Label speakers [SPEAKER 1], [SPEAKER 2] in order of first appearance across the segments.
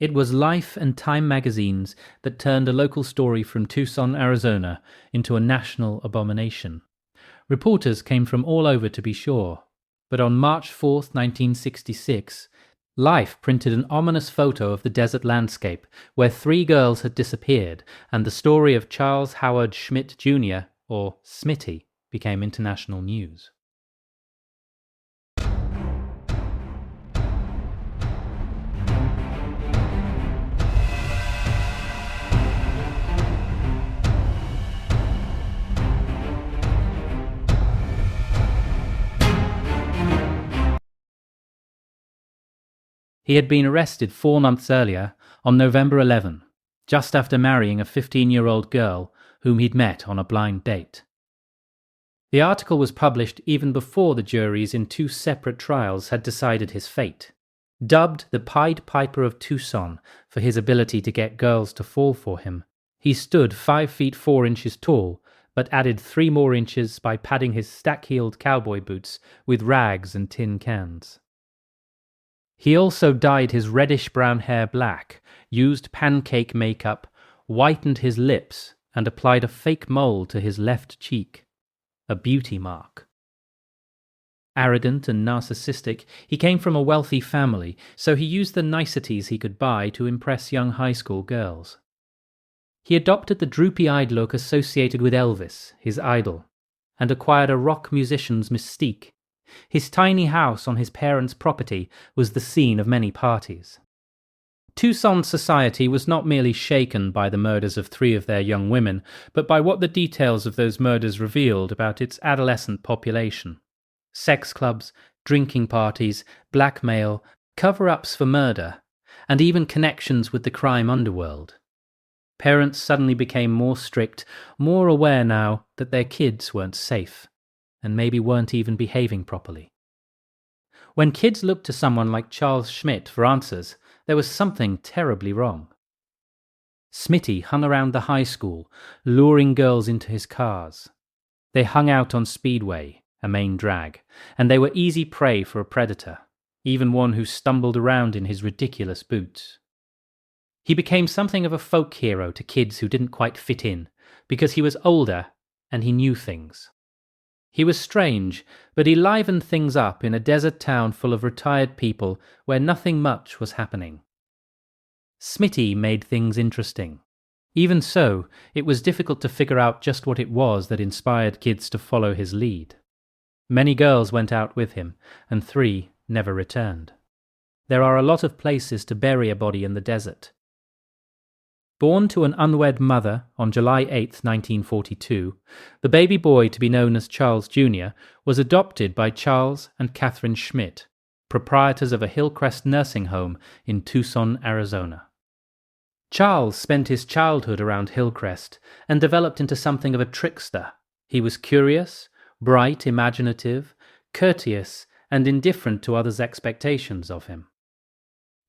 [SPEAKER 1] It was Life and Time magazines that turned a local story from Tucson, Arizona, into a national abomination. Reporters came from all over, to be sure, but on March 4th, 1966, Life printed an ominous photo of the desert landscape where 3 girls had disappeared, and the story of Charles Howard Schmid Jr., or Smitty, became international news. He had been arrested 4 months earlier, on November 11, just after marrying a 15-year-old girl whom he'd met on a blind date. The article was published even before the juries in 2 separate trials had decided his fate. Dubbed the Pied Piper of Tucson for his ability to get girls to fall for him, he stood 5 feet 4 inches tall, but added 3 more inches by padding his stack-heeled cowboy boots with rags and tin cans. He also dyed his reddish-brown hair black, used pancake makeup, whitened his lips, and applied a fake mole to his left cheek. A beauty mark. Arrogant and narcissistic, he came from a wealthy family, so he used the niceties he could buy to impress young high school girls. He adopted the droopy-eyed look associated with Elvis, his idol, and acquired a rock musician's mystique. His tiny house on his parents' property was the scene of many parties. Tucson society was not merely shaken by the murders of 3 of their young women, but by what the details of those murders revealed about its adolescent population. Sex clubs, drinking parties, blackmail, cover-ups for murder, and even connections with the crime underworld. Parents suddenly became more strict, more aware now that their kids weren't safe, and maybe weren't even behaving properly. When kids looked to someone like Charles Schmid for answers, there was something terribly wrong. Smitty hung around the high school, luring girls into his cars. They hung out on Speedway, a main drag, and they were easy prey for a predator, even one who stumbled around in his ridiculous boots. He became something of a folk hero to kids who didn't quite fit in, because he was older and he knew things. He was strange, but he livened things up in a desert town full of retired people where nothing much was happening. Smitty made things interesting. Even so, it was difficult to figure out just what it was that inspired kids to follow his lead. Many girls went out with him, and 3 never returned. There are a lot of places to bury a body in the desert. Born to an unwed mother on July 8, 1942, the baby boy to be known as Charles Jr. was adopted by Charles and Catherine Schmid, proprietors of a Hillcrest nursing home in Tucson, Arizona. Charles spent his childhood around Hillcrest and developed into something of a trickster. He was curious, bright, imaginative, courteous, and indifferent to others' expectations of him.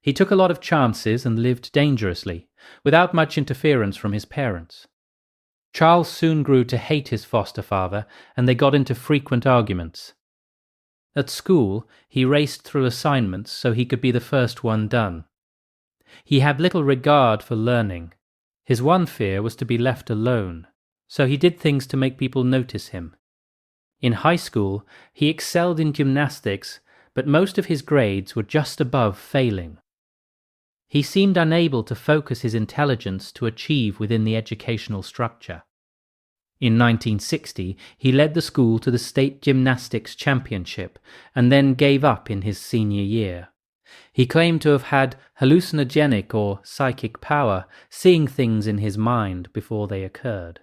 [SPEAKER 1] He took a lot of chances and lived dangerously, without much interference from his parents. Charles soon grew to hate his foster father, and they got into frequent arguments. At school, he raced through assignments so he could be the first one done. He had little regard for learning. His one fear was to be left alone, so he did things to make people notice him. In high school, he excelled in gymnastics, but most of his grades were just above failing. He seemed unable to focus his intelligence to achieve within the educational structure. In 1960, he led the school to the state gymnastics championship and then gave up in his senior year. He claimed to have had hallucinogenic or psychic power, seeing things in his mind before they occurred.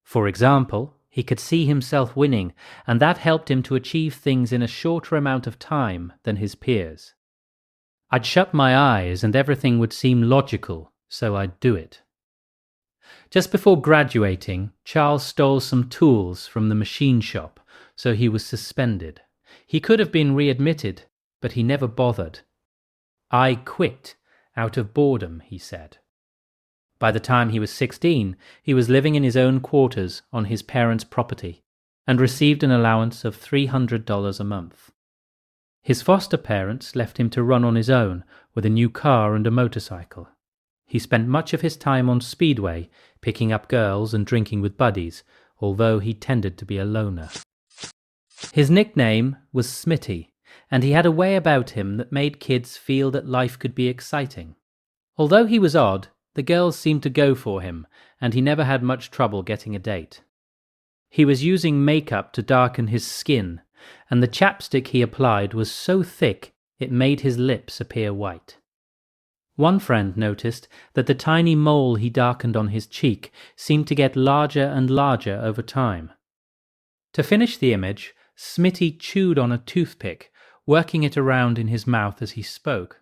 [SPEAKER 1] For example, he could see himself winning, and that helped him to achieve things in a shorter amount of time than his peers. I'd shut my eyes and everything would seem logical, so I'd do it. Just before graduating, Charles stole some tools from the machine shop, so he was suspended. He could have been readmitted, but he never bothered. I quit out of boredom, he said. By the time he was 16, he was living in his own quarters on his parents' property and received an allowance of $300 a month. His foster parents left him to run on his own with a new car and a motorcycle. He spent much of his time on Speedway, picking up girls and drinking with buddies, although he tended to be a loner. His nickname was Smitty, and he had a way about him that made kids feel that life could be exciting. Although he was odd, the girls seemed to go for him, and he never had much trouble getting a date. He was using makeup to darken his skin, and the chapstick he applied was so thick it made his lips appear white. One friend noticed that the tiny mole he darkened on his cheek seemed to get larger and larger over time. To finish the image, Smitty chewed on a toothpick, working it around in his mouth as he spoke,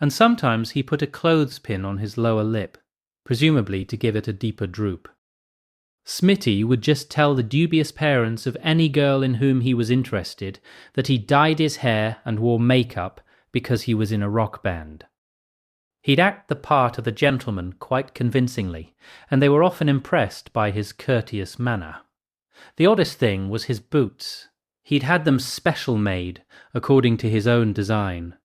[SPEAKER 1] and sometimes he put a clothespin on his lower lip, presumably to give it a deeper droop. Smitty would just tell the dubious parents of any girl in whom he was interested that he dyed his hair and wore makeup because he was in a rock band. He'd act the part of the gentleman quite convincingly, and they were often impressed by his courteous manner. The oddest thing was his boots. He'd had them special made, according to his own design.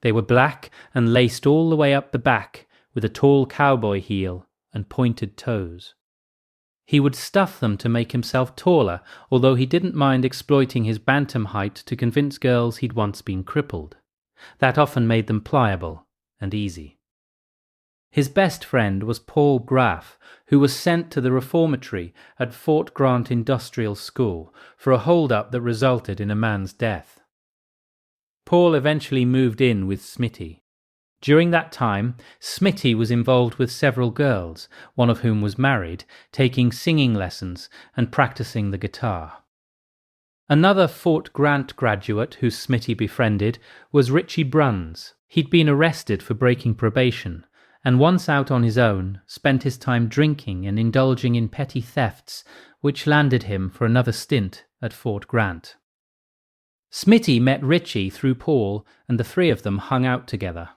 [SPEAKER 1] They were black and laced all the way up the back, with a tall cowboy heel and pointed toes. He would stuff them to make himself taller, although he didn't mind exploiting his bantam height to convince girls he'd once been crippled. That often made them pliable and easy. His best friend was Paul Graff, who was sent to the reformatory at Fort Grant Industrial School for a hold-up that resulted in a man's death. Paul eventually moved in with Smitty. During that time, Smitty was involved with several girls, one of whom was married, taking singing lessons and practicing the guitar. Another Fort Grant graduate who Smitty befriended was Richie Bruns. He'd been arrested for breaking probation, and once out on his own, spent his time drinking and indulging in petty thefts, which landed him for another stint at Fort Grant. Smitty met Richie through Paul, and the three of them hung out together.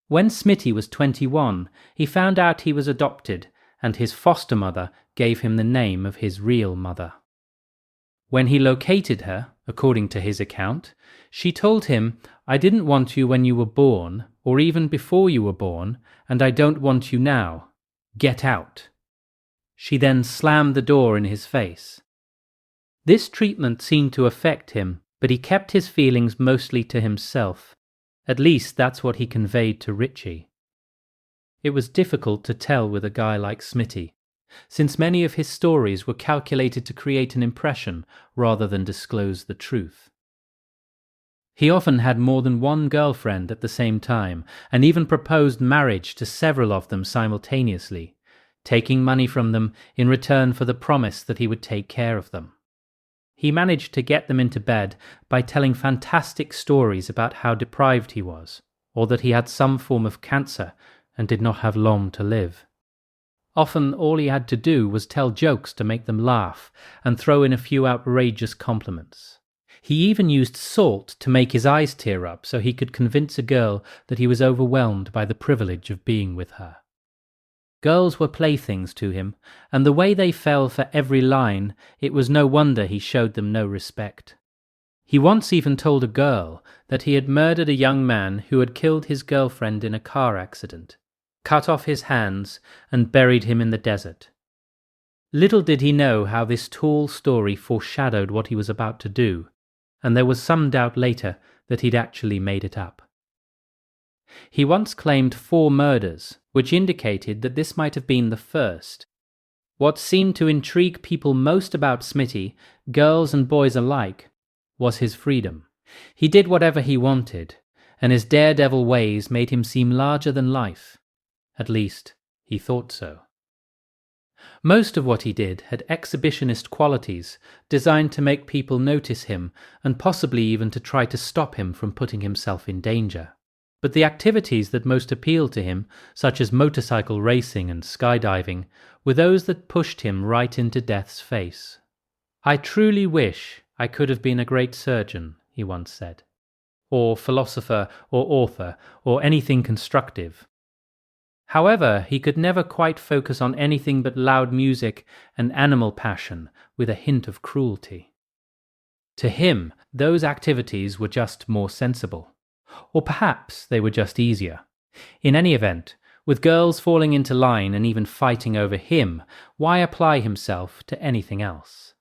[SPEAKER 1] When Smitty was 21, he found out he was adopted, and his foster mother gave him the name of his real mother. When he located her, according to his account, she told him, "I didn't want you when you were born, or even before you were born, and I don't want you now. Get out." She then slammed the door in his face. This treatment seemed to affect him, but he kept his feelings mostly to himself. At least that's what he conveyed to Richie. It was difficult to tell with a guy like Smitty, since many of his stories were calculated to create an impression rather than disclose the truth. He often had more than one girlfriend at the same time, and even proposed marriage to several of them simultaneously, taking money from them in return for the promise that he would take care of them. He managed to get them into bed by telling fantastic stories about how deprived he was, or that he had some form of cancer and did not have long to live. Often all he had to do was tell jokes to make them laugh and throw in a few outrageous compliments. He even used salt to make his eyes tear up so he could convince a girl that he was overwhelmed by the privilege of being with her. Girls were playthings to him, and the way they fell for every line, it was no wonder he showed them no respect. He once even told a girl that he had murdered a young man who had killed his girlfriend in a car accident, cut off his hands, and buried him in the desert. Little did he know how this tall story foreshadowed what he was about to do, and there was some doubt later that he'd actually made it up. He once claimed 4 murders, which indicated that this might have been the first. What seemed to intrigue people most about Smitty, girls and boys alike, was his freedom. He did whatever he wanted, and his daredevil ways made him seem larger than life. At least, he thought so. Most of what he did had exhibitionist qualities, designed to make people notice him, and possibly even to try to stop him from putting himself in danger. But the activities that most appealed to him, such as motorcycle racing and skydiving, were those that pushed him right into death's face. "I truly wish I could have been a great surgeon," he once said, or philosopher or author, or anything constructive. However, he could never quite focus on anything but loud music and animal passion with a hint of cruelty. To him, those activities were just more sensible. Or perhaps they were just easier. In any event, with girls falling into line and even fighting over him, why apply himself to anything else?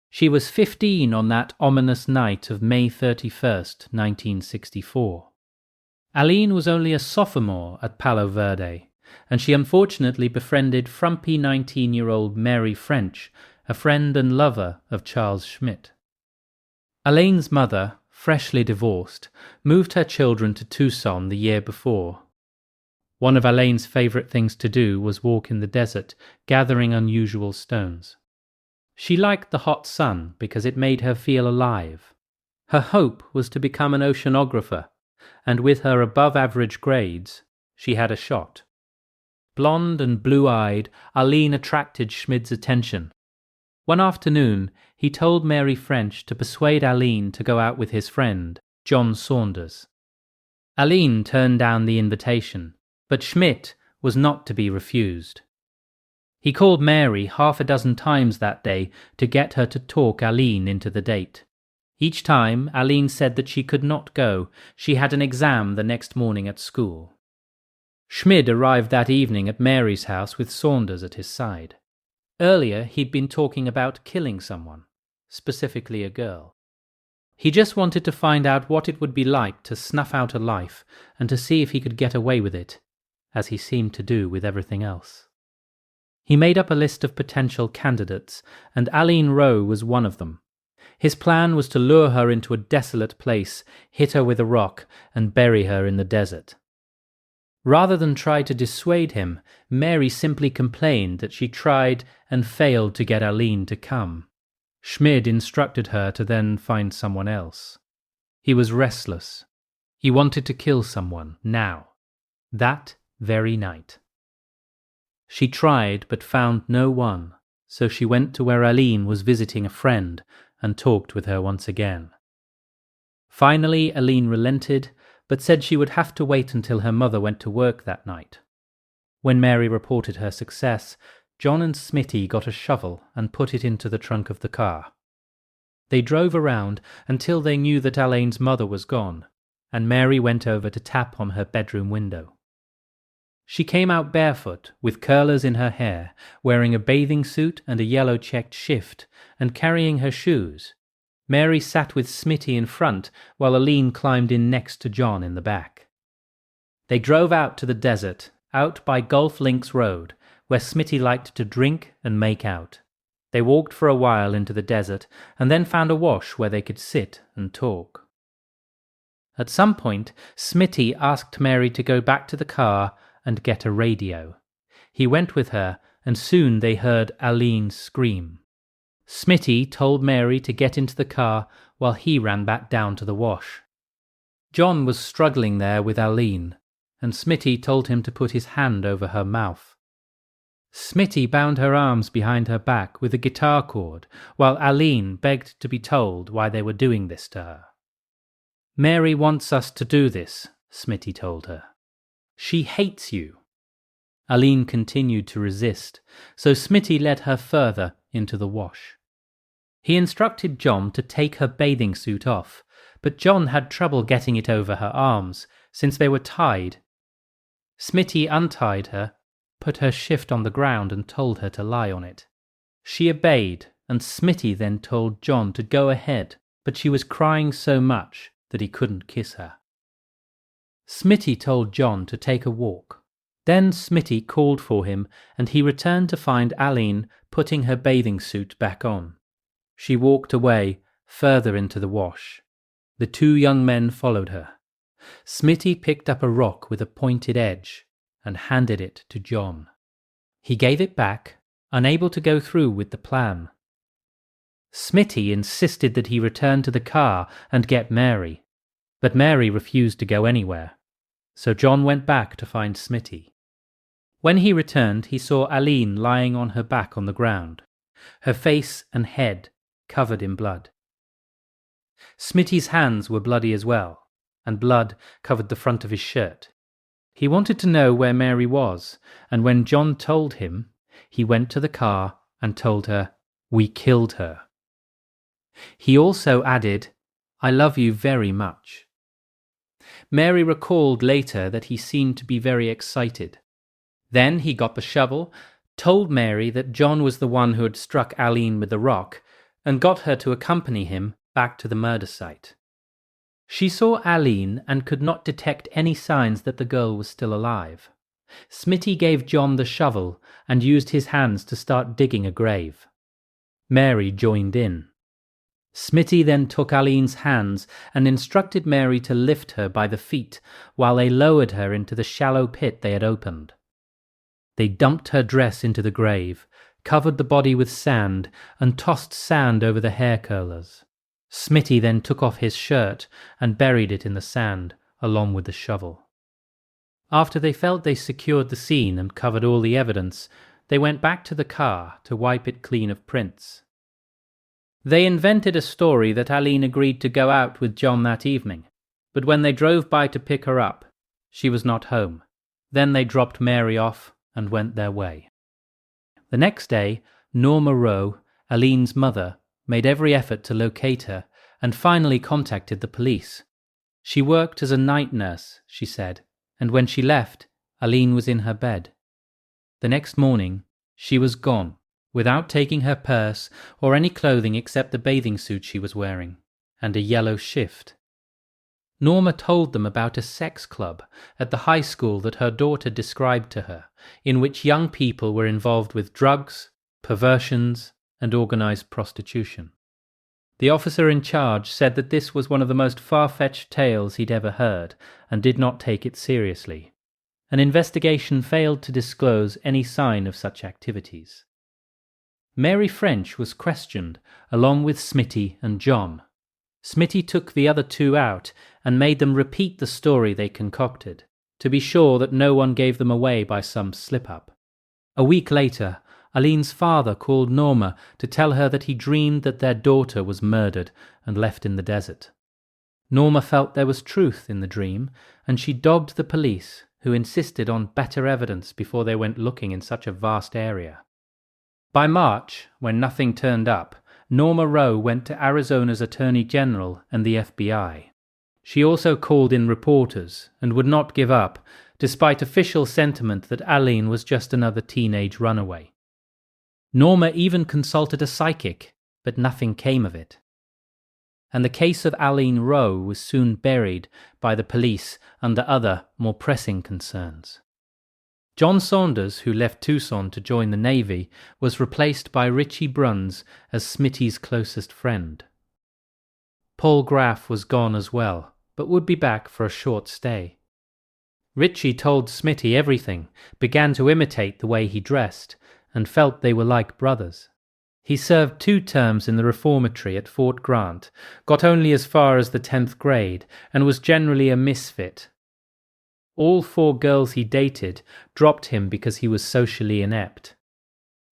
[SPEAKER 1] She was 15 on that ominous night of May 31st, 1964. Alene was only a sophomore at Palo Verde, and she unfortunately befriended frumpy 19-year-old Mary French, a friend and lover of Charles Schmidt. Alene's mother, freshly divorced, moved her children to Tucson the year before. One of Alene's favorite things to do was walk in the desert, gathering unusual stones. She liked the hot sun because it made her feel alive. Her hope was to become an oceanographer, and with her above-average grades, she had a shot. Blonde and blue-eyed, Alene attracted Schmid's attention. One afternoon, he told Mary French to persuade Alene to go out with his friend, John Saunders. Alene turned down the invitation, but Schmid was not to be refused. He called Mary half a dozen times that day to get her to talk Alene into the date. Each time, Alene said that she could not go. She had an exam the next morning at school. Schmid arrived that evening at Mary's house with Saunders at his side. Earlier, he'd been talking about killing someone, specifically a girl. He just wanted to find out what it would be like to snuff out a life and to see if he could get away with it, as he seemed to do with everything else. He made up a list of potential candidates, and Alene Rowe was one of them. His plan was to lure her into a desolate place, hit her with a rock, and bury her in the desert. Rather than try to dissuade him, Mary simply complained that she tried and failed to get Alene to come. Schmid instructed her to then find someone else. He was restless. He wanted to kill someone, now. That very night. She tried but found no one, so she went to where Alene was visiting a friend and talked with her once again. Finally, Alene relented, but said she would have to wait until her mother went to work that night. When Mary reported her success, John and Smitty got a shovel and put it into the trunk of the car. They drove around until they knew that Alene's mother was gone, and Mary went over to tap on her bedroom window. She came out barefoot, with curlers in her hair, wearing a bathing suit and a yellow checked shift, and carrying her shoes. Mary sat with Smitty in front, while Alene climbed in next to John in the back. They drove out to the desert, out by Golf Links Road, where Smitty liked to drink and make out. They walked for a while into the desert, and then found a wash where they could sit and talk. At some point, Smitty asked Mary to go back to the car and get a radio. He went with her, and soon they heard Alene scream. Smitty told Mary to get into the car while he ran back down to the wash. John was struggling there with Alene, and Smitty told him to put his hand over her mouth. Smitty bound her arms behind her back with a guitar cord, while Alene begged to be told why they were doing this to her. "Mary wants us to do this," Smitty told her. "She hates you." Alene continued to resist, so Smitty led her further into the wash. He instructed John to take her bathing suit off, but John had trouble getting it over her arms, since they were tied. Smitty untied her, put her shift on the ground and told her to lie on it. She obeyed, and Smitty then told John to go ahead, but she was crying so much that he couldn't kiss her. Smitty told John to take a walk. Then Smitty called for him, and he returned to find Alene putting her bathing suit back on. She walked away, further into the wash. The two young men followed her. Smitty picked up a rock with a pointed edge and handed it to John. He gave it back, unable to go through with the plan. Smitty insisted that he return to the car and get Mary, but Mary refused to go anywhere, so John went back to find Smitty. When he returned, he saw Alene lying on her back on the ground, her face and head covered in blood. Smitty's hands were bloody as well, and blood covered the front of his shirt. He wanted to know where Mary was, and when John told him, he went to the car and told her, "We killed her." He also added, "I love you very much." Mary recalled later that he seemed to be very excited. Then he got the shovel, told Mary that John was the one who had struck Alleen with the rock, and got her to accompany him back to the murder site. She saw Alleen and could not detect any signs that the girl was still alive. Smitty gave John the shovel and used his hands to start digging a grave. Mary joined in. Smitty then took Alleen's hands and instructed Mary to lift her by the feet while they lowered her into the shallow pit they had opened. They dumped her dress into the grave, covered the body with sand, and tossed sand over the hair curlers. Smitty then took off his shirt and buried it in the sand, along with the shovel. After they felt they secured the scene and covered all the evidence, they went back to the car to wipe it clean of prints. They invented a story that Alleen agreed to go out with John that evening, but when they drove by to pick her up, she was not home. Then they dropped Mary off and went their way. The next day, Norma Rowe, Alleen's mother, made every effort to locate her and finally contacted the police. She worked as a night nurse, she said, and when she left, Alleen was in her bed. The next morning, she was gone, without taking her purse or any clothing except the bathing suit she was wearing, and a yellow shift. Norma told them about a sex club at the high school that her daughter described to her, in which young people were involved with drugs, perversions, and organized prostitution. The officer in charge said that this was one of the most far-fetched tales he'd ever heard, and did not take it seriously. An investigation failed to disclose any sign of such activities. Mary French was questioned, along with Smitty and John. Smitty took the other two out and made them repeat the story they concocted, to be sure that no one gave them away by some slip-up. A week later, Alleen's father called Norma to tell her that he dreamed that their daughter was murdered and left in the desert. Norma felt there was truth in the dream, and she dogged the police, who insisted on better evidence before they went looking in such a vast area. By March, when nothing turned up, Norma Rowe went to Arizona's Attorney General and the FBI. She also called in reporters and would not give up, despite official sentiment that Alleen was just another teenage runaway. Norma even consulted a psychic, but nothing came of it. And the case of Alene Rowe was soon buried by the police under other, more pressing concerns. John Saunders, who left Tucson to join the Navy, was replaced by Richie Bruns as Smitty's closest friend. Paul Graff was gone as well, but would be back for a short stay. Richie told Smitty everything, began to imitate the way he dressed, and felt they were like brothers. He served 2 terms in the reformatory at Fort Grant, got only as far as the 10th grade, and was generally a misfit. All 4 girls he dated dropped him because he was socially inept.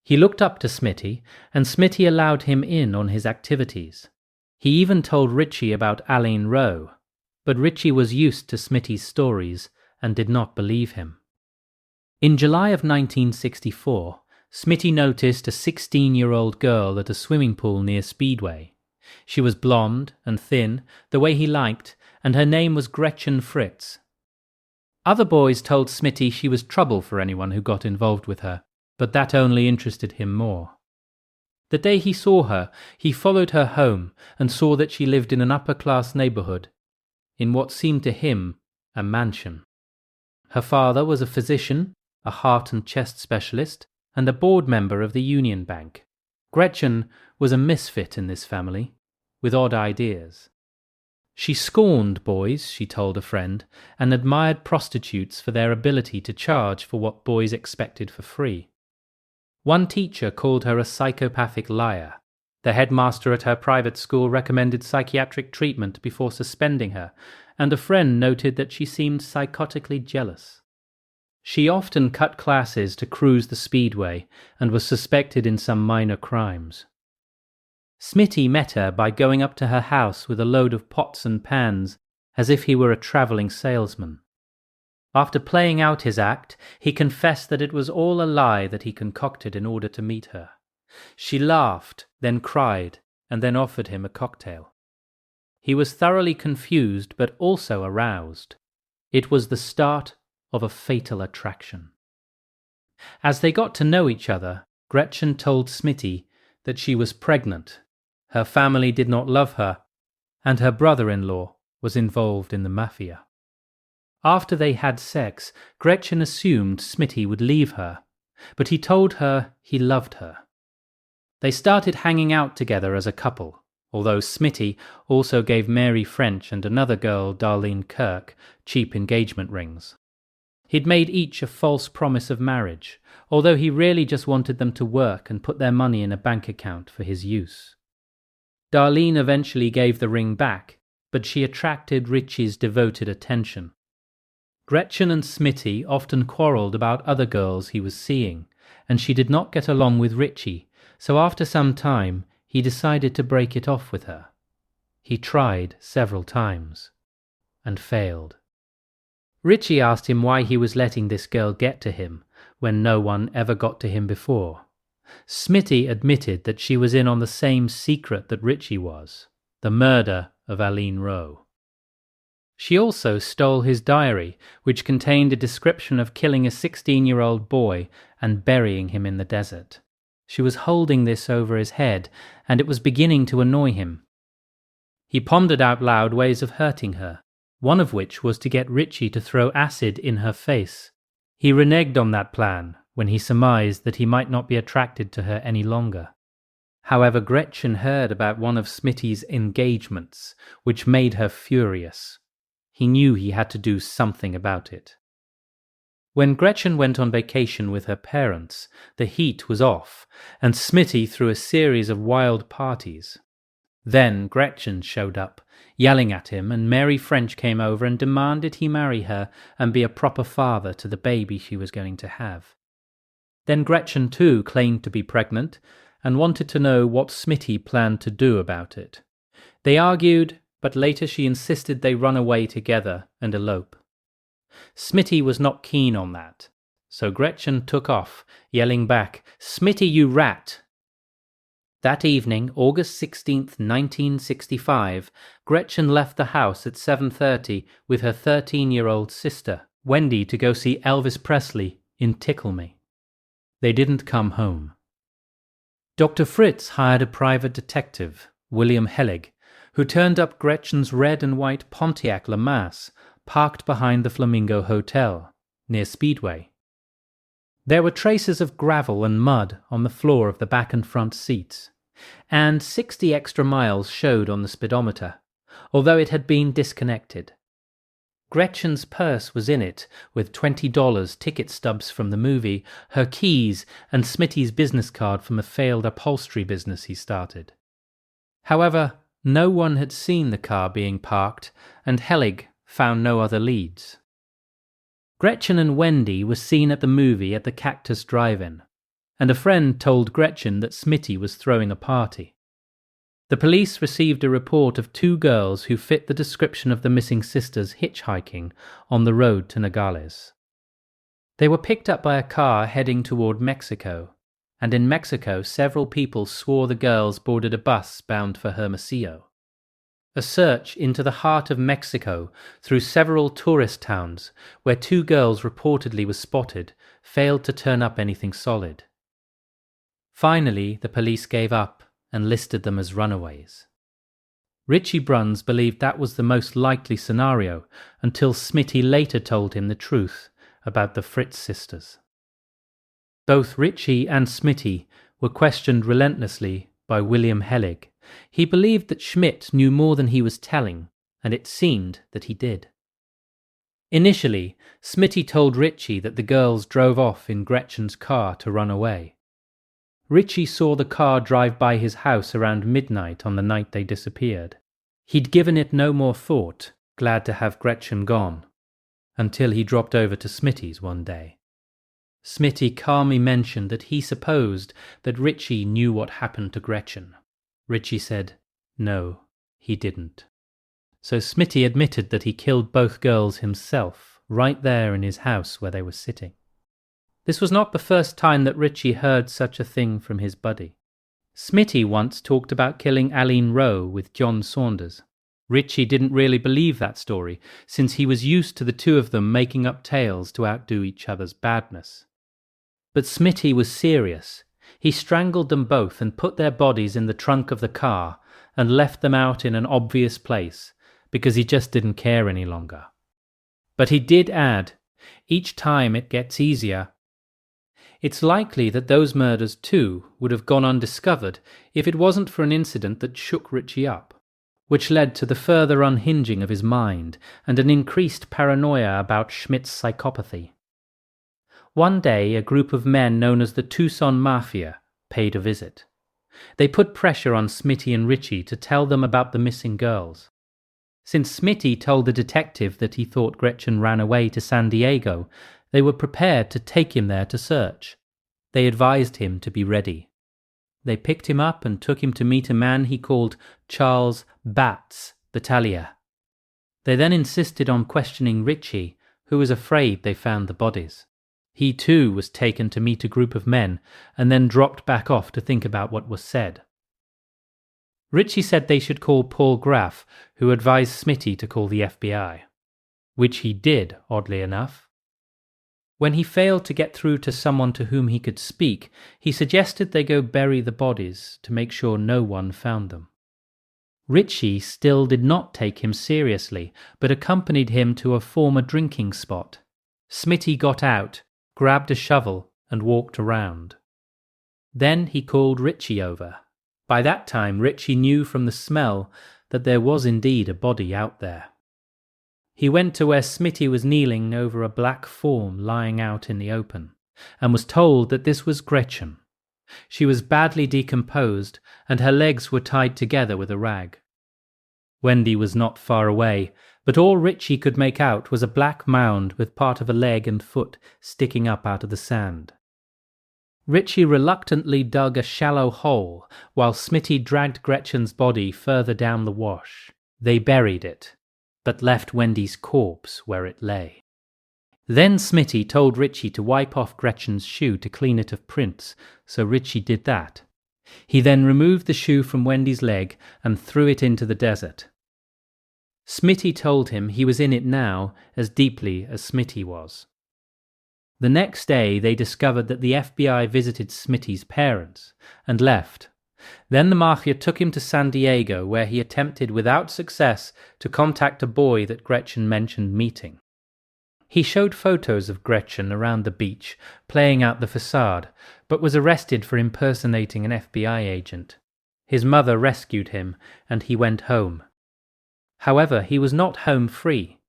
[SPEAKER 1] He looked up to Smitty, and Smitty allowed him in on his activities. He even told Richie about Alleen Rowe, but Richie was used to Smitty's stories and did not believe him. In July of 1964, Smitty noticed a 16-year-old girl at a swimming pool near Speedway. She was blonde and thin, the way he liked, and her name was Gretchen Fritz. Other boys told Smitty she was trouble for anyone who got involved with her, but that only interested him more. The day he saw her, he followed her home and saw that she lived in an upper-class neighborhood, in what seemed to him a mansion. Her father was a physician, a heart and chest specialist, and a board member of the Union Bank. Gretchen was a misfit in this family, with odd ideas. She scorned boys, she told a friend, and admired prostitutes for their ability to charge for what boys expected for free. One teacher called her a psychopathic liar. The headmaster at her private school recommended psychiatric treatment before suspending her, and a friend noted that she seemed psychotically jealous. She often cut classes to cruise the Speedway and was suspected in some minor crimes. Smitty met her by going up to her house with a load of pots and pans, as if he were a travelling salesman. After playing out his act, he confessed that it was all a lie that he concocted in order to meet her. She laughed, then cried, and then offered him a cocktail. He was thoroughly confused but also aroused. It was the start of a fatal attraction. As they got to know each other, Gretchen told Smitty that she was pregnant, her family did not love her, and her brother-in-law was involved in the mafia. After they had sex, Gretchen assumed Smitty would leave her, but he told her he loved her. They started hanging out together as a couple, although Smitty also gave Mary French and another girl, Darlene Kirk, cheap engagement rings. He'd made each a false promise of marriage, although he really just wanted them to work and put their money in a bank account for his use. Darlene eventually gave the ring back, but she attracted Richie's devoted attention. Gretchen and Smitty often quarreled about other girls he was seeing, and she did not get along with Richie, so after some time he decided to break it off with her. He tried several times, and failed. Richie asked him why he was letting this girl get to him, when no one ever got to him before. Smitty admitted that she was in on the same secret that Richie was, the murder of Alleen Rowe. She also stole his diary, which contained a description of killing a 16-year-old boy and burying him in the desert. She was holding this over his head, and it was beginning to annoy him. He pondered out loud ways of hurting her, one of which was to get Richie to throw acid in her face. He reneged on that plan when he surmised that he might not be attracted to her any longer. However, Gretchen heard about one of Smitty's engagements, which made her furious. He knew he had to do something about it. When Gretchen went on vacation with her parents, the heat was off, and Smitty threw a series of wild parties. Then Gretchen showed up, yelling at him, and Mary French came over and demanded he marry her and be a proper father to the baby she was going to have. Then Gretchen too claimed to be pregnant and wanted to know what Smitty planned to do about it. They argued, but later she insisted they run away together and elope. Smitty was not keen on that, so Gretchen took off, yelling back, "Smitty, you rat!" That evening, August 16th, 1965, Gretchen left the house at 7:30 with her 13-year-old sister, Wendy, to go see Elvis Presley in Tickle Me. They didn't come home. Dr. Fritz hired a private detective, William Hellig, who turned up Gretchen's red and white Pontiac LeMas, parked behind the Flamingo Hotel, near Speedway. There were traces of gravel and mud on the floor of the back and front seats, and 60 extra miles showed on the speedometer, although it had been disconnected. Gretchen's purse was in it, with $20 ticket stubs from the movie, her keys, and Smitty's business card from a failed upholstery business he started. However, no one had seen the car being parked, and Hellig found no other leads. Gretchen and Wendy were seen at the movie at the Cactus Drive-In, and a friend told Gretchen that Smitty was throwing a party. The police received a report of 2 girls who fit the description of the missing sisters hitchhiking on the road to Nogales. They were picked up by a car heading toward Mexico, and in Mexico several people swore the girls boarded a bus bound for Hermosillo. A search into the heart of Mexico through several tourist towns where 2 girls reportedly were spotted failed to turn up anything solid. Finally, the police gave up and listed them as runaways. Richie Bruns believed that was the most likely scenario until Smitty later told him the truth about the Fritz sisters. Both Richie and Smitty were questioned relentlessly by William Hellig. He believed that Schmid knew more than he was telling, and it seemed that he did. Initially, Smitty told Richie that the girls drove off in Gretchen's car to run away. Richie saw the car drive by his house around midnight on the night they disappeared. He'd given it no more thought, glad to have Gretchen gone, until he dropped over to Smitty's one day. Smitty calmly mentioned that he supposed that Richie knew what happened to Gretchen. Richie said, no, he didn't. So Smitty admitted that he killed both girls himself, right there in his house where they were sitting. This was not the first time that Richie heard such a thing from his buddy. Smitty once talked about killing Alene Rowe with John Saunders. Richie didn't really believe that story, since he was used to the two of them making up tales to outdo each other's badness. But Smitty was serious. He strangled them both and put their bodies in the trunk of the car and left them out in an obvious place, because he just didn't care any longer. But he did add, each time it gets easier. It's likely that those murders, too, would have gone undiscovered if it wasn't for an incident that shook Richie up, which led to the further unhinging of his mind and an increased paranoia about Schmidt's psychopathy. One day, a group of men known as the Tucson Mafia paid a visit. They put pressure on Smitty and Richie to tell them about the missing girls. Since Smitty told the detective that he thought Gretchen ran away to San Diego, they were prepared to take him there to search. They advised him to be ready. They picked him up and took him to meet a man he called Charles Batts Battaglia. They then insisted on questioning Richie, who was afraid they found the bodies. He too was taken to meet a group of men and then dropped back off to think about what was said. Richie said they should call Paul Graff, who advised Smitty to call the FBI, which he did, oddly enough. When he failed to get through to someone to whom he could speak, he suggested they go bury the bodies to make sure no one found them. Richie still did not take him seriously, but accompanied him to a former drinking spot. Smitty got out, grabbed a shovel, and walked around. Then he called Richie over. By that time, Richie knew from the smell that there was indeed a body out there. He went to where Smitty was kneeling over a black form lying out in the open, and was told that this was Gretchen. She was badly decomposed, and her legs were tied together with a rag. Wendy was not far away, but all Richie could make out was a black mound with part of a leg and foot sticking up out of the sand. Richie reluctantly dug a shallow hole while Smitty dragged Gretchen's body further down the wash. They buried it, but left Wendy's corpse where it lay. Then Smitty told Richie to wipe off Gretchen's shoe to clean it of prints, so Richie did that. He then removed the shoe from Wendy's leg and threw it into the desert. Smitty told him he was in it now as deeply as Smitty was. The next day they discovered that the FBI visited Smitty's parents and left. Then the Mafia took him to San Diego, where he attempted without success to contact a boy that Gretchen mentioned meeting. He showed photos of Gretchen around the beach, playing out the facade, but was arrested for impersonating an FBI agent. His mother rescued him, and he went home. However, he was not home free.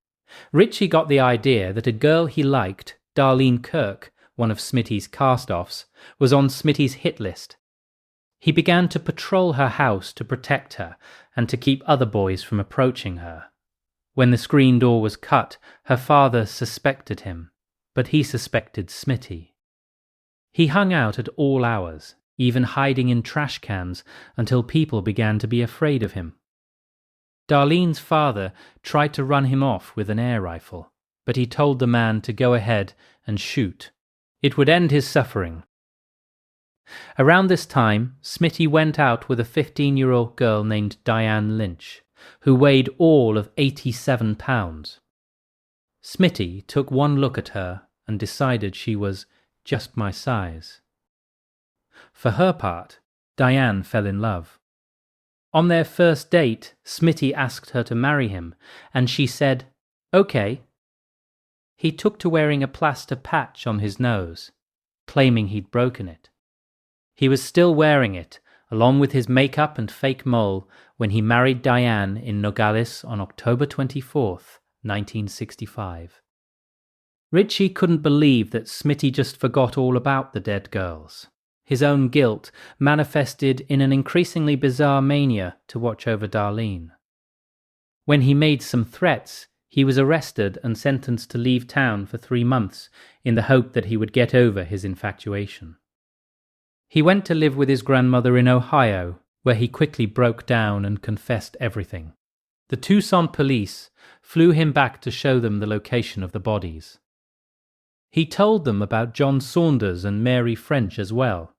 [SPEAKER 1] Richie got the idea that a girl he liked, Darlene Kirk, one of Smitty's cast-offs, was on Smitty's hit list. He began to patrol her house to protect her and to keep other boys from approaching her. When the screen door was cut, her father suspected him, but he suspected Smitty. He hung out at all hours, even hiding in trash cans until people began to be afraid of him. Darlene's father tried to run him off with an air rifle, but he told the man to go ahead and shoot. It would end his suffering. Around this time, Smitty went out with a 15-year-old girl named Diane Lynch, who weighed all of 87 pounds. Smitty took one look at her and decided she was just my size. For her part, Diane fell in love. On their first date, Smitty asked her to marry him, and she said, "Okay." He took to wearing a plaster patch on his nose, claiming he'd broken it. He was still wearing it, along with his makeup and fake mole, when he married Diane in Nogales on October 24th, 1965. Richie couldn't believe that Smitty just forgot all about the dead girls. His own guilt manifested in an increasingly bizarre mania to watch over Darlene. When he made some threats, he was arrested and sentenced to leave town for 3 months in the hope that he would get over his infatuation. He went to live with his grandmother in Ohio, where he quickly broke down and confessed everything. The Tucson police flew him back to show them the location of the bodies. He told them about John Saunders and Mary French as well.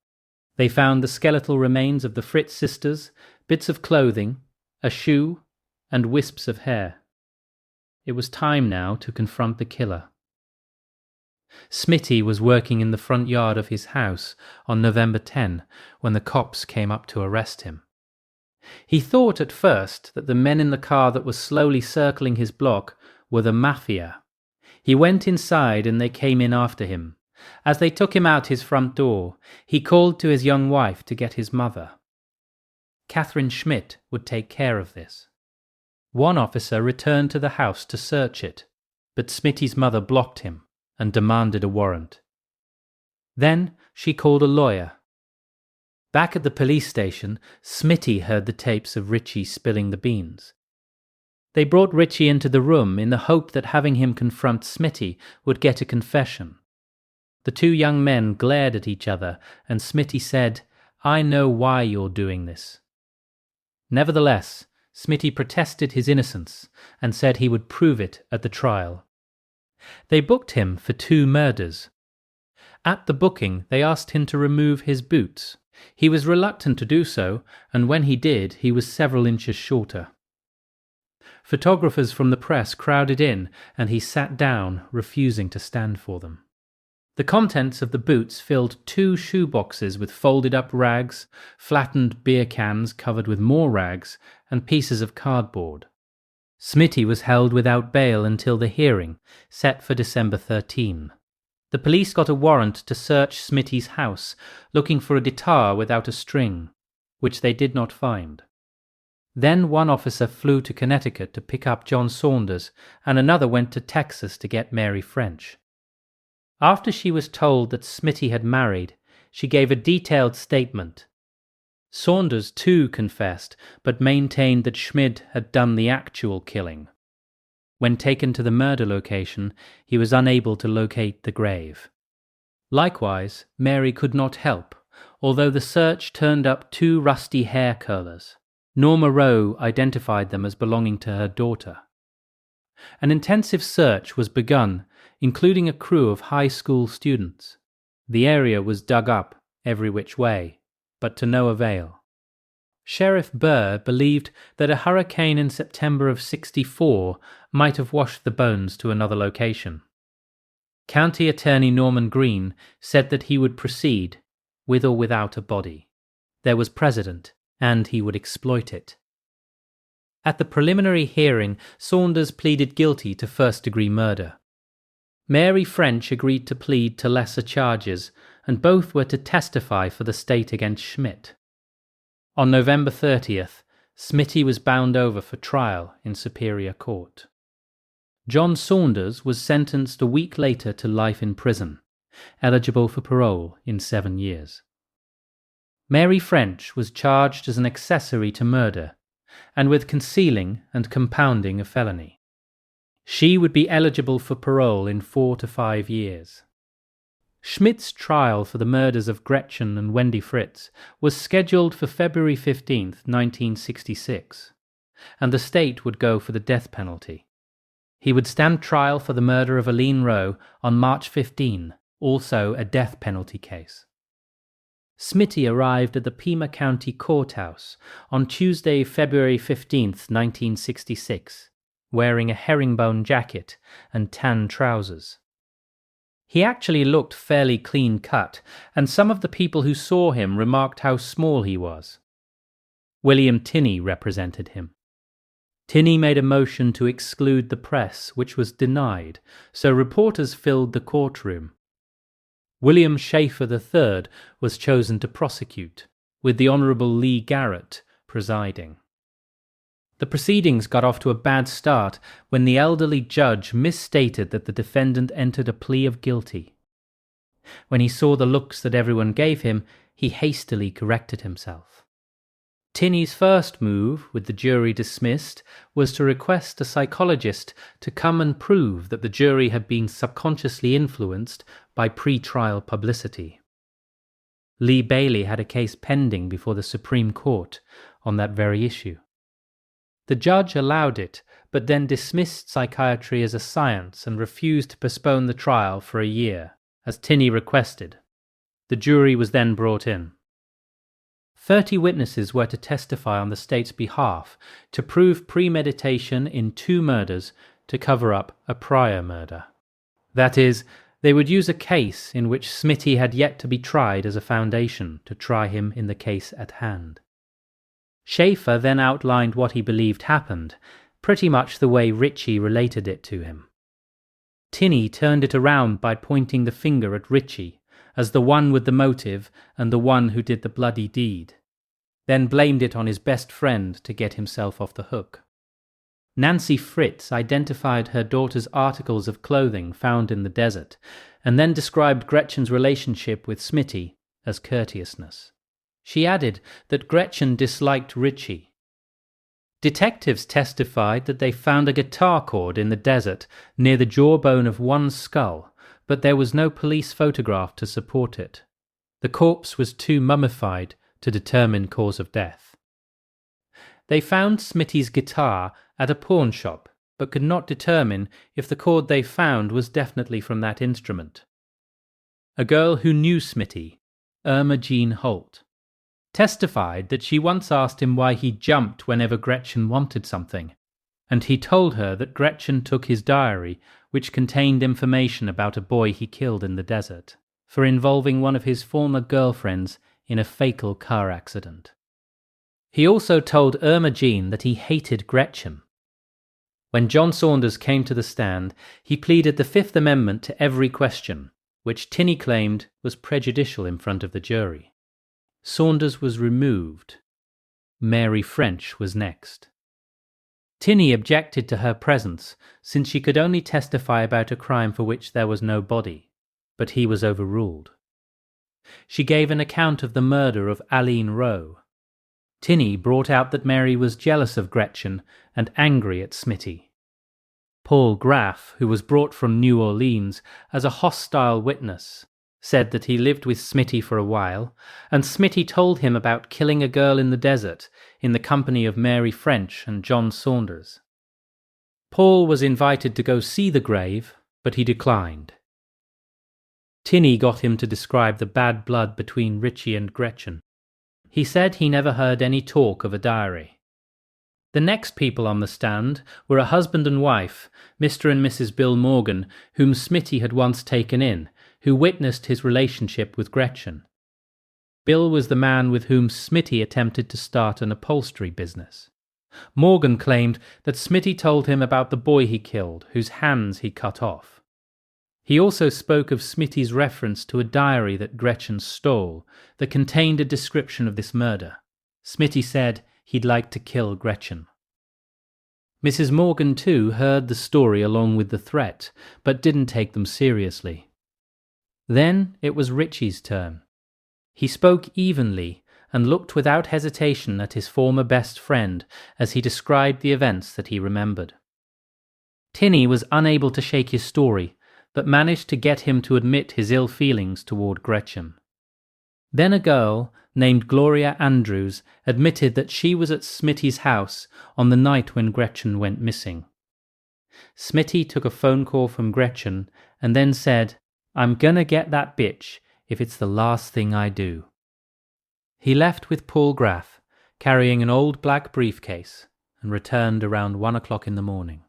[SPEAKER 1] They found the skeletal remains of the Fritz sisters, bits of clothing, a shoe, and wisps of hair. It was time now to confront the killer. Smitty was working in the front yard of his house on November 10 when the cops came up to arrest him. He thought at first that the men in the car that was slowly circling his block were the mafia. He went inside and they came in after him. As they took him out his front door, he called to his young wife to get his mother. Catherine Schmidt would take care of this. One officer returned to the house to search it, but Smitty's mother blocked him and demanded a warrant. Then she called a lawyer. Back at the police station, Smitty heard the tapes of Richie spilling the beans. They brought Richie into the room in the hope that having him confront Smitty would get a confession. The two young men glared at each other, and Smitty said, "I know why you're doing this." Nevertheless, Smitty protested his innocence and said he would prove it at the trial. They booked him for 2 murders. At the booking, they asked him to remove his boots. He was reluctant to do so, and when he did, he was several inches shorter. Photographers from the press crowded in, and he sat down, refusing to stand for them. The contents of the boots filled 2 shoeboxes with folded-up rags, flattened beer cans covered with more rags, and pieces of cardboard. Smitty was held without bail until the hearing, set for December 13. The police got a warrant to search Smitty's house, looking for a guitar without a string, which they did not find. Then one officer flew to Connecticut to pick up John Saunders, and another went to Texas to get Mary French. After she was told that Smitty had married, she gave a detailed statement. Saunders too confessed, but maintained that Schmid had done the actual killing. When taken to the murder location, he was unable to locate the grave. Likewise, Mary could not help, although the search turned up 2 rusty hair curlers. Norma Rowe identified them as belonging to her daughter. An intensive search was begun, including a crew of high school students. The area was dug up every which way, but to no avail. Sheriff Burr believed that a hurricane in September of '64 might have washed the bones to another location. County Attorney Norman Green said that he would proceed, with or without a body. There was precedent, and he would exploit it. At the preliminary hearing, Saunders pleaded guilty to first-degree murder. Mary French agreed to plead to lesser charges, and both were to testify for the state against Schmidt. On November 30th, Smitty was bound over for trial in Superior Court. John Saunders was sentenced a week later to life in prison, eligible for parole in 7 years. Mary French was charged as an accessory to murder, and with concealing and compounding a felony. She would be eligible for parole in 4 to 5 years. Schmidt's trial for the murders of Gretchen and Wendy Fritz was scheduled for February 15, 1966, and the state would go for the death penalty. He would stand trial for the murder of Alene Rowe on March 15, also a death penalty case. Smitty arrived at the Pima County Courthouse on Tuesday, February 15, 1966, wearing a herringbone jacket and tan trousers. He actually looked fairly clean-cut, and some of the people who saw him remarked how small he was. William Tinney represented him. Tinney made a motion to exclude the press, which was denied, so reporters filled the courtroom. William Schaefer III was chosen to prosecute, with the Honourable Lee Garrett presiding. The proceedings got off to a bad start when the elderly judge misstated that the defendant entered a plea of guilty. When he saw the looks that everyone gave him, he hastily corrected himself. Tinney's first move, with the jury dismissed, was to request a psychologist to come and prove that the jury had been subconsciously influenced by pre-trial publicity. Lee Bailey had a case pending before the Supreme Court on that very issue. The judge allowed it, but then dismissed psychiatry as a science and refused to postpone the trial for a year, as Tinney requested. The jury was then brought in. 30 witnesses were to testify on the state's behalf to prove premeditation in 2 murders to cover up a prior murder. That is, they would use a case in which Smitty had yet to be tried as a foundation to try him in the case at hand. Schaefer then outlined what he believed happened, pretty much the way Ritchie related it to him. Tinney turned it around by pointing the finger at Ritchie as the one with the motive and the one who did the bloody deed, then blamed it on his best friend to get himself off the hook. Nancy Fritz identified her daughter's articles of clothing found in the desert, and then described Gretchen's relationship with Smitty as courteousness. She added that Gretchen disliked Ritchie. Detectives testified that they found a guitar cord in the desert near the jawbone of one skull, but there was no police photograph to support it. The corpse was too mummified to determine cause of death. They found Smitty's guitar at a pawn shop, but could not determine if the cord they found was definitely from that instrument. A girl who knew Smitty, Irma Jean Holt, testified that she once asked him why he jumped whenever Gretchen wanted something, and he told her that Gretchen took his diary, which contained information about a boy he killed in the desert, for involving one of his former girlfriends in a fatal car accident. He also told Irma Jean that he hated Gretchen. When John Saunders came to the stand, he pleaded the Fifth Amendment to every question, which Tinney claimed was prejudicial in front of the jury. Saunders was removed. Mary French was next. Tinney objected to her presence, since she could only testify about a crime for which there was no body, but he was overruled. She gave an account of the murder of Alene Rowe. Tinney brought out that Mary was jealous of Gretchen and angry at Smitty. Paul Graff, who was brought from New Orleans as a hostile witness, said that he lived with Smitty for a while, and Smitty told him about killing a girl in the desert in the company of Mary French and John Saunders. Paul was invited to go see the grave, but he declined. Tinney got him to describe the bad blood between Ritchie and Gretchen. He said he never heard any talk of a diary. The next people on the stand were a husband and wife, Mr. and Mrs. Bill Morgan, whom Smitty had once taken in, who witnessed his relationship with Gretchen. Bill was the man with whom Smitty attempted to start an upholstery business. Morgan claimed that Smitty told him about the boy he killed, whose hands he cut off. He also spoke of Smitty's reference to a diary that Gretchen stole that contained a description of this murder. Smitty said he'd like to kill Gretchen. Mrs. Morgan, too, heard the story along with the threat, but didn't take them seriously. Then it was Ritchie's turn. He spoke evenly and looked without hesitation at his former best friend as he described the events that he remembered. Tinney was unable to shake his story, but managed to get him to admit his ill feelings toward Gretchen. Then a girl named Gloria Andrews admitted that she was at Smitty's house on the night when Gretchen went missing. Smitty took a phone call from Gretchen and then said, "I'm gonna get that bitch if it's the last thing I do." He left with Paul Graff, carrying an old black briefcase, and returned around 1 o'clock in the morning.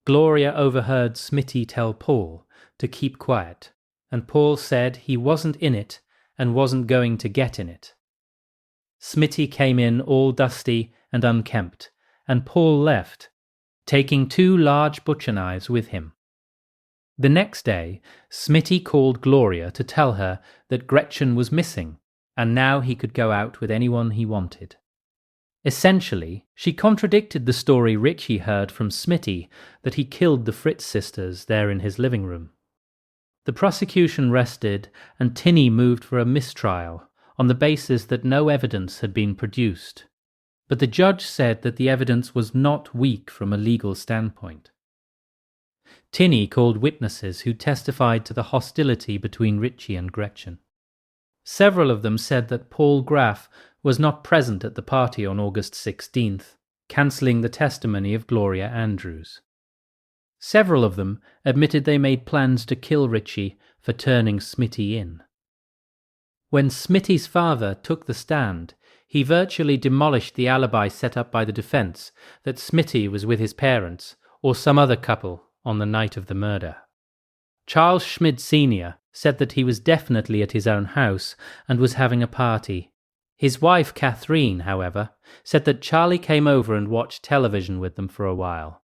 [SPEAKER 1] Gloria overheard Smitty tell Paul to keep quiet, and Paul said he wasn't in it and wasn't going to get in it. Smitty came in all dusty and unkempt, and Paul left, taking 2 large butcher knives with him. The next day, Smitty called Gloria to tell her that Gretchen was missing, and now he could go out with anyone he wanted. Essentially, she contradicted the story Ritchie heard from Smitty that he killed the Fritz sisters there in his living room. The prosecution rested, and Tinney moved for a mistrial on the basis that no evidence had been produced. But the judge said that the evidence was not weak from a legal standpoint. Tinney called witnesses who testified to the hostility between Ritchie and Gretchen. Several of them said that Paul Graff was not present at the party on August 16th, cancelling the testimony of Gloria Andrews. Several of them admitted they made plans to kill Ritchie for turning Smitty in. When Smitty's father took the stand, he virtually demolished the alibi set up by the defense that Smitty was with his parents or some other couple on the night of the murder. Charles Schmid Sr. said that he was definitely at his own house and was having a party. His wife, Catherine, however, said that Charlie came over and watched television with them for a while.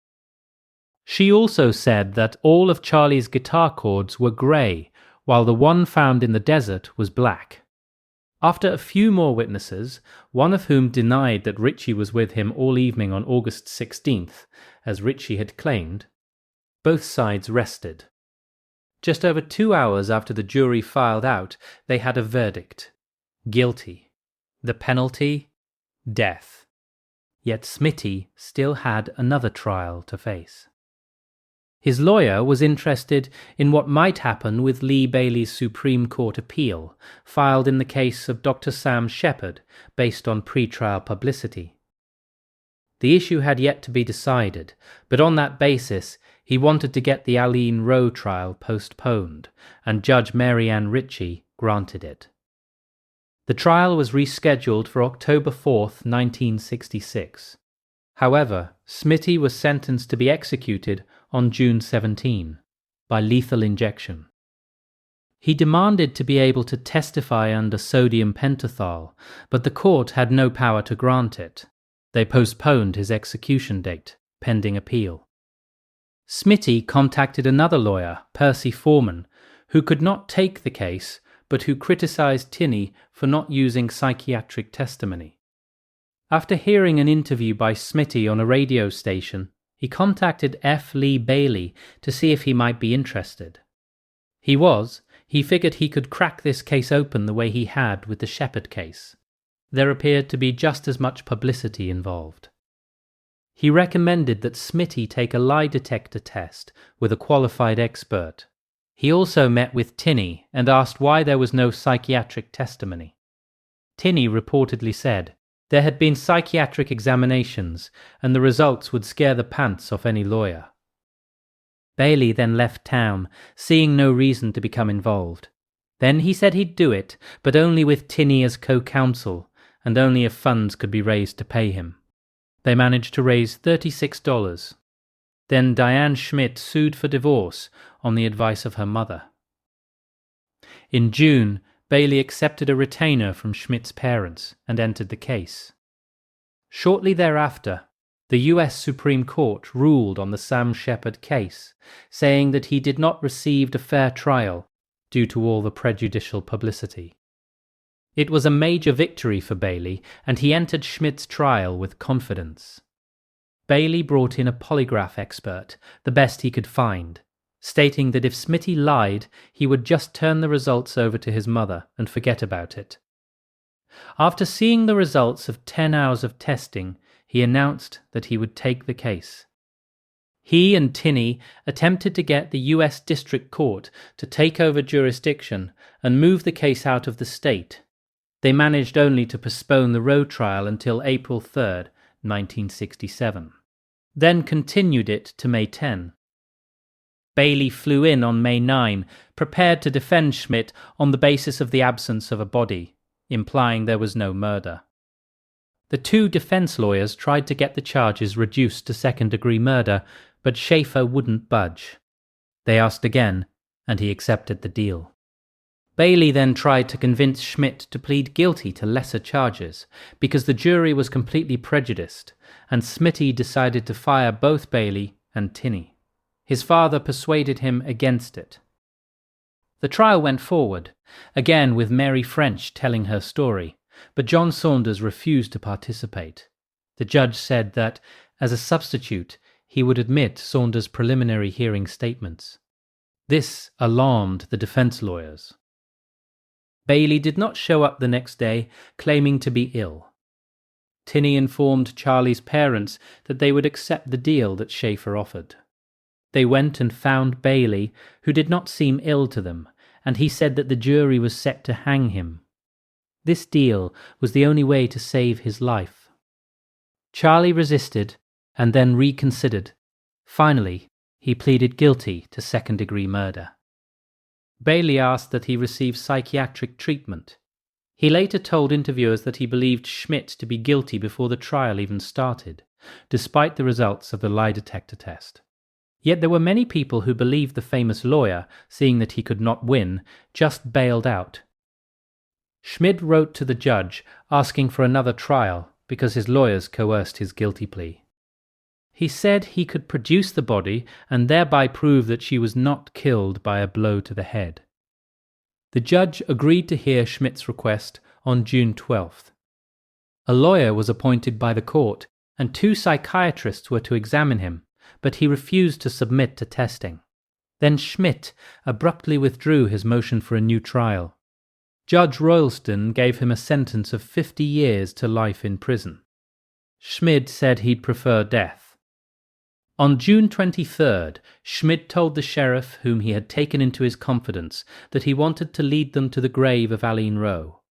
[SPEAKER 1] She also said that all of Charlie's guitar chords were grey, while the one found in the desert was black. After a few more witnesses, one of whom denied that Ritchie was with him all evening on August 16th, as Ritchie had claimed, both sides rested. Just over 2 hours after the jury filed out, they had a verdict: guilty. The penalty? Death. Yet Smitty still had another trial to face. His lawyer was interested in what might happen with Lee Bailey's Supreme Court appeal, filed in the case of Dr. Sam Shepard, based on pre-trial publicity. The issue had yet to be decided, but on that basis, he wanted to get the Alene Rowe trial postponed, and Judge Mary Ann Ritchie granted it. The trial was rescheduled for October 4th, 1966. However, Smitty was sentenced to be executed on June 17 by lethal injection. He demanded to be able to testify under sodium pentothal, but the court had no power to grant it. They postponed his execution date, pending appeal. Smitty contacted another lawyer, Percy Foreman, who could not take the case, but who criticized Tinney for not using psychiatric testimony. After hearing an interview by Smitty on a radio station, he contacted F. Lee Bailey to see if he might be interested. He figured he could crack this case open the way he had with the Shepard case. There appeared to be just as much publicity involved. He recommended that Smitty take a lie detector test with a qualified expert. He also met with Tinney and asked why there was no psychiatric testimony. Tinney reportedly said there had been psychiatric examinations and the results would scare the pants off any lawyer. Bailey then left town, seeing no reason to become involved. Then he said he'd do it, but only with Tinney as co-counsel, and only if funds could be raised to pay him. They managed to raise $36. Then Diane Schmidt sued for divorce on the advice of her mother. In June, Bailey accepted a retainer from Schmidt's parents and entered the case. Shortly thereafter, the U.S. Supreme Court ruled on the Sam Shepard case, saying that he did not receive a fair trial due to all the prejudicial publicity. It was a major victory for Bailey, and he entered Schmidt's trial with confidence. Bailey brought in a polygraph expert, the best he could find, stating that if Smitty lied, he would just turn the results over to his mother and forget about it. After seeing the results of 10 hours of testing, he announced that he would take the case. He and Tinney attempted to get the U.S. District Court to take over jurisdiction and move the case out of the state. They managed only to postpone the Rowe trial until April 3, 1967, then continued it to May 10. Bailey flew in on May 9, prepared to defend Schmidt on the basis of the absence of a body, implying there was no murder. The two defense lawyers tried to get the charges reduced to second-degree murder, but Schaefer wouldn't budge. They asked again, and he accepted the deal. Bailey then tried to convince Schmidt to plead guilty to lesser charges, because the jury was completely prejudiced, and Smitty decided to fire both Bailey and Tinney. His father persuaded him against it. The trial went forward, again with Mary French telling her story, but John Saunders refused to participate. The judge said that, as a substitute, he would admit Saunders' preliminary hearing statements. This alarmed the defense lawyers. Bailey did not show up the next day, claiming to be ill. Tinney informed Charlie's parents that they would accept the deal that Schaefer offered. They went and found Bailey, who did not seem ill to them, and he said that the jury was set to hang him. This deal was the only way to save his life. Charlie resisted and then reconsidered. Finally, he pleaded guilty to second-degree murder. Bailey asked that he receive psychiatric treatment. He later told interviewers that he believed Schmid to be guilty before the trial even started, despite the results of the lie detector test. Yet there were many people who believed the famous lawyer, seeing that he could not win, just bailed out. Schmid wrote to the judge asking for another trial because his lawyers coerced his guilty plea. He said he could produce the body and thereby prove that she was not killed by a blow to the head. The judge agreed to hear Schmidt's request on June 12th. A lawyer was appointed by the court and 2 psychiatrists were to examine him, but he refused to submit to testing. Then Schmidt abruptly withdrew his motion for a new trial. Judge Royalston gave him a sentence of 50 years to life in prison. Schmid said he'd prefer death. On June 23rd, Schmid told the sheriff whom he had taken into his confidence that he wanted to lead them to the grave of Alene Rowe.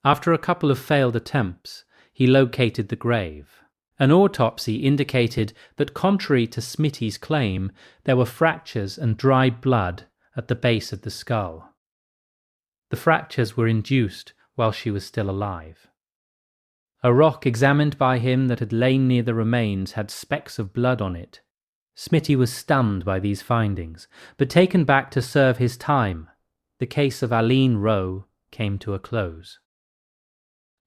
[SPEAKER 1] After a couple of failed attempts, he located the grave. An autopsy indicated that, contrary to Smitty's claim, there were fractures and dry blood at the base of the skull. The fractures were induced while she was still alive. A rock examined by him that had lain near the remains had specks of blood on it. Smitty was stunned by these findings, but taken back to serve his time. The case of Alleen Rowe came to a close.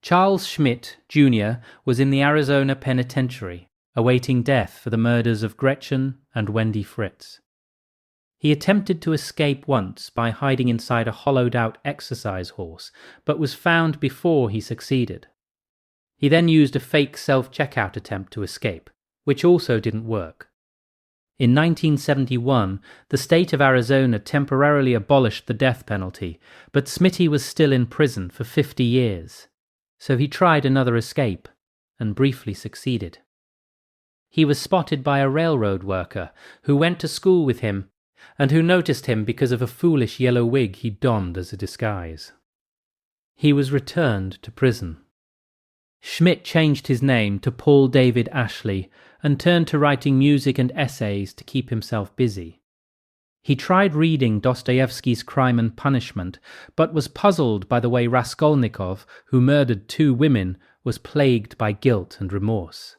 [SPEAKER 1] Charles Schmid Jr. was in the Arizona penitentiary, awaiting death for the murders of Gretchen and Wendy Fritz. He attempted to escape once by hiding inside a hollowed-out exercise horse, but was found before he succeeded. He then used a fake self-checkout attempt to escape, which also didn't work. In 1971, the state of Arizona temporarily abolished the death penalty, but Smitty was still in prison for 50 years. So he tried another escape, and briefly succeeded. He was spotted by a railroad worker who went to school with him and who noticed him because of a foolish yellow wig he donned as a disguise. He was returned to prison. Schmid changed his name to Paul David Ashley and turned to writing music and essays to keep himself busy. He tried reading Dostoevsky's Crime and Punishment, but was puzzled by the way Raskolnikov, who murdered 2 women, was plagued by guilt and remorse.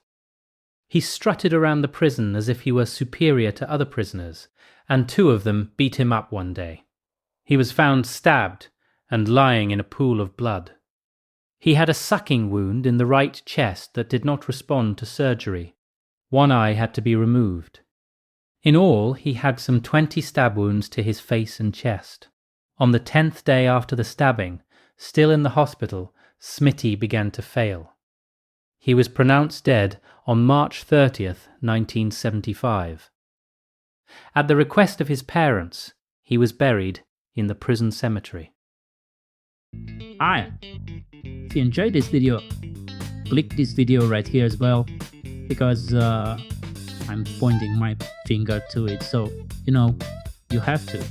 [SPEAKER 1] He strutted around the prison as if he were superior to other prisoners, and 2 of them beat him up one day. He was found stabbed and lying in a pool of blood. He had a sucking wound in the right chest that did not respond to surgery. One eye had to be removed. In all, he had some 20 stab wounds to his face and chest. On the 10th day after the stabbing, still in the hospital, Smitty began to fail. He was pronounced dead on March 30th, 1975. At the request of his parents, he was buried in the prison cemetery.
[SPEAKER 2] Hi! If you enjoyed this video, click this video right here as well, because I'm pointing my finger to it, so you have to.